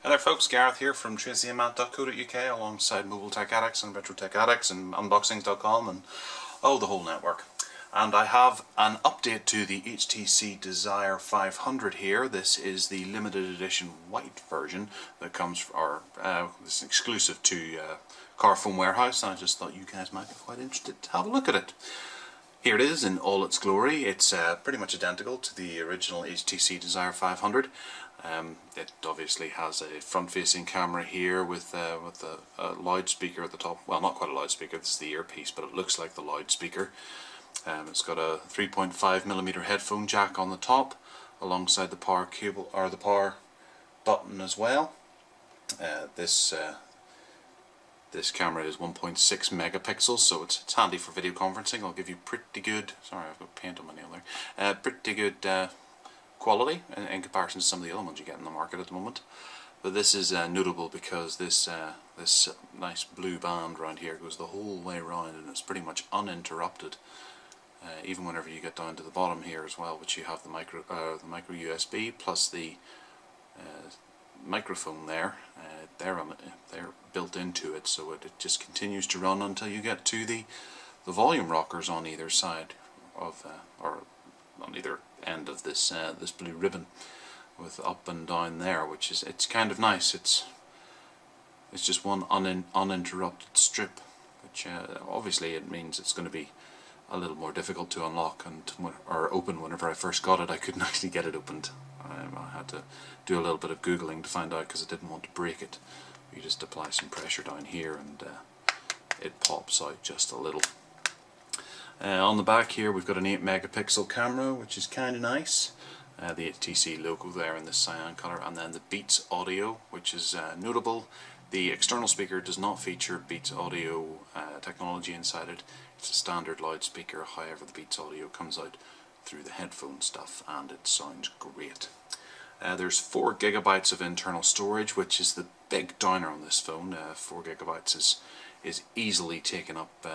Hi there folks, Gareth here from tracyandmatt.co.uk alongside Mobile Tech Addicts and Retro Tech Addicts and Unboxings.com and the whole network. And I have an update to the HTC Desire 500 here. This is the limited edition white version that comes, this is exclusive to Car Phone Warehouse, and I just thought you guys might be quite interested to have a look at it. Here it is in all its glory. It's pretty much identical to the original HTC Desire 500. It obviously has a front-facing camera here with a loudspeaker at the top. Well, not quite a loudspeaker, this is the earpiece, but it looks like the loudspeaker. It's got a 3.5mm headphone jack on the top, alongside the power cable or the power button as well. This camera is 1.6 megapixels, so it's handy for video conferencing. I'll give you pretty good. Sorry, I've got paint on my nail there. Pretty good quality in comparison to some of the other ones you get in the market at the moment. But this is notable because this nice blue band around here goes the whole way around, and it's pretty much uninterrupted. Even whenever you get down to the bottom here as well, which you have the micro USB plus the microphone there. They're built into it, so it just continues to run until you get to the volume rockers on either side of or on either end of this this blue ribbon with up and down there, which is it's kind of nice. It's just one uninterrupted strip, which obviously it means it's going to be a little more difficult to unlock or open. Whenever I first got it, I couldn't actually get it opened. I had to do a little bit of googling to find out, because I didn't want to break it. You just apply some pressure down here and it pops out just a little. On the back here we've got an 8 megapixel camera, which is kind of nice. The HTC logo there in this cyan colour, and then the Beats audio, which is notable. The external speaker does not feature Beats audio technology inside it. It's a standard loudspeaker, however the Beats audio comes out through the headphone stuff and it sounds great. There's 4 gigabytes of internal storage, which is the big downer on this phone. 4 gigabytes is easily taken up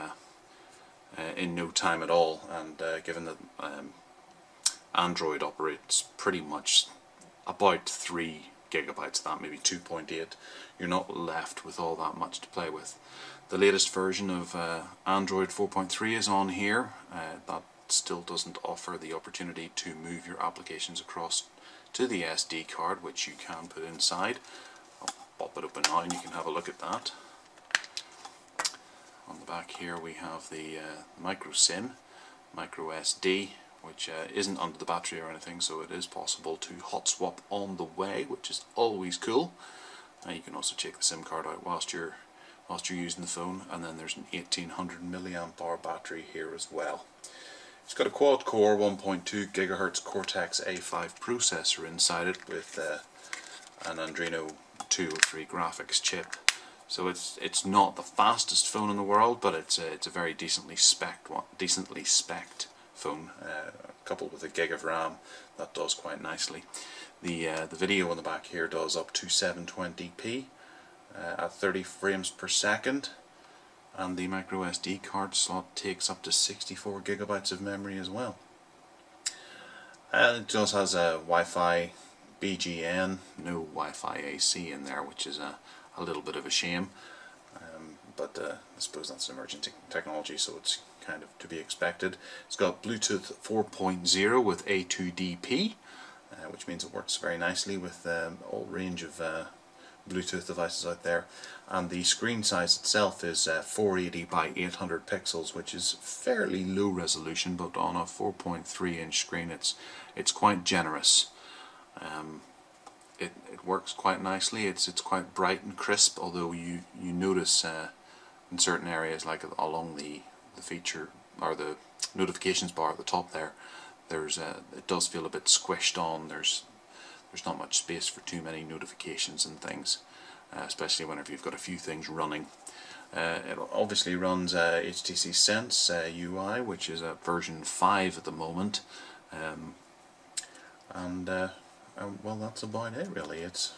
in no time at all, and given that Android operates pretty much about 3 gigabytes, that maybe 2.8, you're not left with all that much to play with. The latest version of Android 4.3 is on here. That still doesn't offer the opportunity to move your applications across to the SD card, which you can put inside. I'll pop it open now and you can have a look at that. On the back here we have the micro SIM, micro SD, which isn't under the battery or anything, so it is possible to hot swap on the way, which is always cool. You can also take the SIM card out whilst you're using the phone, and then there's an 1800 milliamp hour battery here as well. It's got a quad-core 1.2 GHz Cortex A5 processor inside it with an Adreno 203 graphics chip. So it's not the fastest phone in the world, but it's a very decently spec'd phone, coupled with a gig of RAM. That does quite nicely. The video on the back here does up to 720p at 30 frames per second. And the micro SD card slot takes up to 64 gigabytes of memory as well. And it just has a Wi-Fi BGN, no Wi-Fi AC in there, which is a little bit of a shame. But I suppose that's emerging technology, so it's kind of to be expected. It's got Bluetooth 4.0 with A2DP, which means it works very nicely with all range of Bluetooth devices out there, and the screen size itself is 480 by 800 pixels, which is fairly low resolution, but on a 4.3 inch screen it's quite generous. It works quite nicely. It's quite bright and crisp, although you notice in certain areas, like along the feature or the notifications bar at the top there, it does feel a bit squished on. There's not much space for too many notifications and things, especially whenever you've got a few things running. It obviously runs HTC Sense UI, which is at version 5 at the moment, well, that's about it really. It's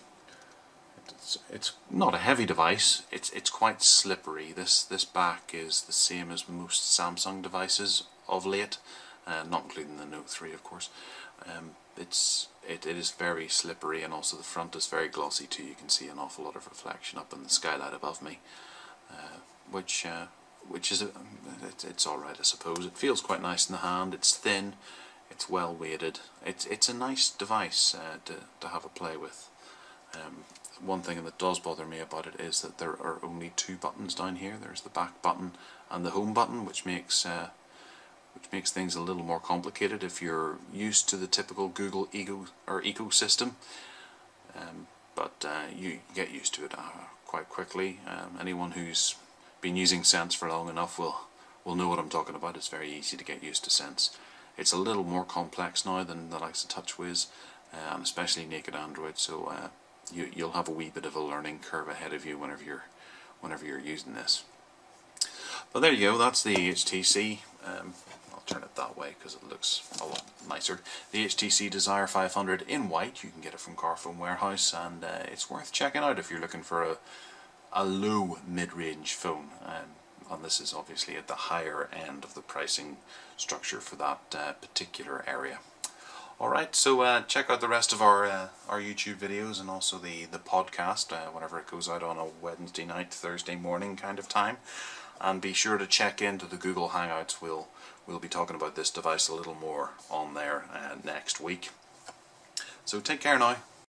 not a heavy device. It's quite slippery. This back is the same as most Samsung devices of late, not including the Note 3 of course. it is very slippery, and also the front is very glossy too. You can see an awful lot of reflection up in the skylight above me, which is it's alright, I suppose. It feels quite nice in the hand. It's thin, it's well weighted. It's a nice device to have a play with. One thing that does bother me about it is that there are only two buttons down here. There's the back button and the home button, which makes things a little more complicated if you're used to the typical Google ecosystem. But you get used to it quite quickly. Anyone who's been using Sense for long enough will know what I'm talking about. It's very easy to get used to Sense. It's a little more complex now than the likes of TouchWiz, and especially Naked Android. So you'll have a wee bit of a learning curve ahead of you whenever you're using this. But there you go. That's the HTC. I'll turn it that way because it looks a lot nicer. The HTC Desire 500 in white. You can get it from Carphone Warehouse, and it's worth checking out if you're looking for a low mid-range phone. And this is obviously at the higher end of the pricing structure for that particular area. Alright, so check out the rest of our YouTube videos, and also the podcast whenever it goes out on a Wednesday night, Thursday morning kind of time. And be sure to check into the Google Hangouts. We'll be talking about this device a little more on there next week. So take care now.